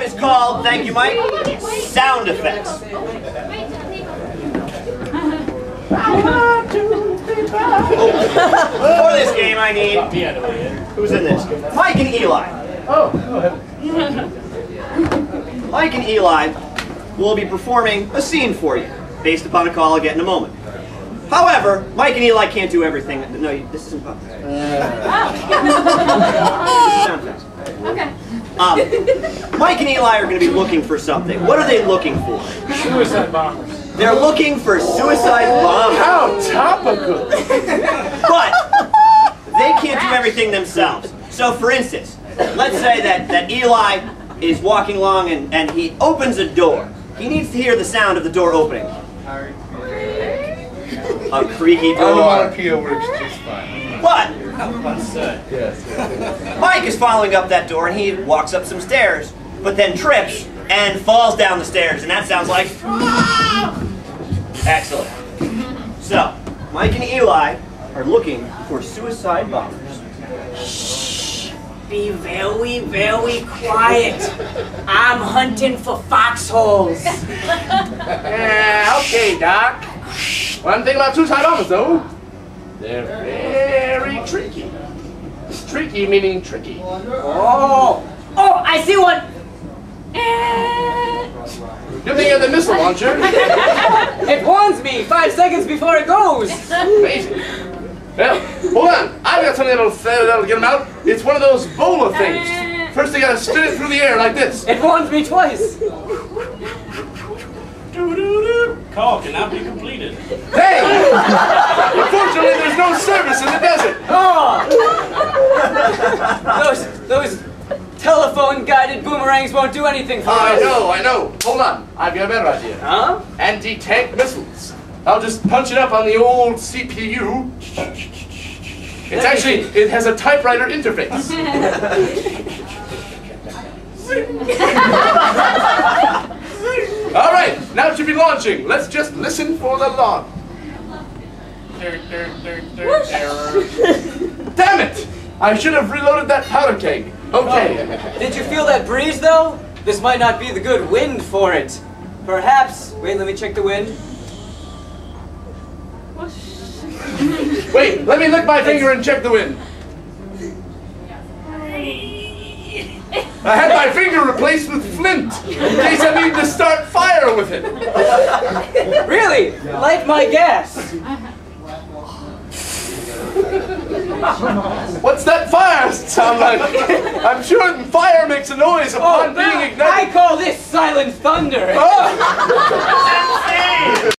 game is called, thank you Mike, sound effects. For this game I need, who's in this? Mike and Eli. Oh, go ahead. Mike and Eli will be performing a scene for you, based upon a call I'll get in a moment. However, Mike and Eli can't do everything. No, this isn't public. This is sound effects. Okay. Mike and Eli are going to be looking for something. What are they looking for? Suicide bombers. They're looking for suicide bombers. How topical! But they can't do everything themselves. So for instance, let's say that Eli is walking along and he opens a door. He needs to hear the sound of the door opening. A creaky door. Onomatopoeia works just fine. But Yes. Mike is following up that door and he walks up some stairs, but then trips and falls down the stairs, and that sounds like excellent. So, Mike and Eli are looking for suicide bombers. Shh! Be very, very quiet. I'm hunting for foxholes. Yeah, okay, Doc. One thing about suicide bombers, though, they're very tricky. Tricky meaning tricky. Oh, I see one. Good thing you have the missile launcher. It warns me 5 seconds before it goes. Amazing. Well, hold on. I've got something that'll get them out. It's one of those bola things. First, they gotta spin it through the air like this. It warns me twice. Call cannot be completed. Hey! Unfortunately, there's no service in the desert. Oh! Those telephone-guided boomerangs won't do anything for us. I know. Hold on. I've got a better idea. Huh? Anti-tank missiles. I'll just punch it up on the old CPU. It's actually, it has a typewriter interface. All right, now it should be launching. Let's just listen for the launch. Damn it! I should have reloaded that powder keg. Okay. Oh, did you feel that breeze, though? This might not be the good wind for it. Perhaps. Wait, let me check the wind. Wait, let me lick my finger and check the wind. I had my finger replaced with flint, in case I need to start fire with it. Really? Light my gas. What's that fire sound like? I'm sure fire makes a noise upon being ignited. I call this silent thunder. Oh!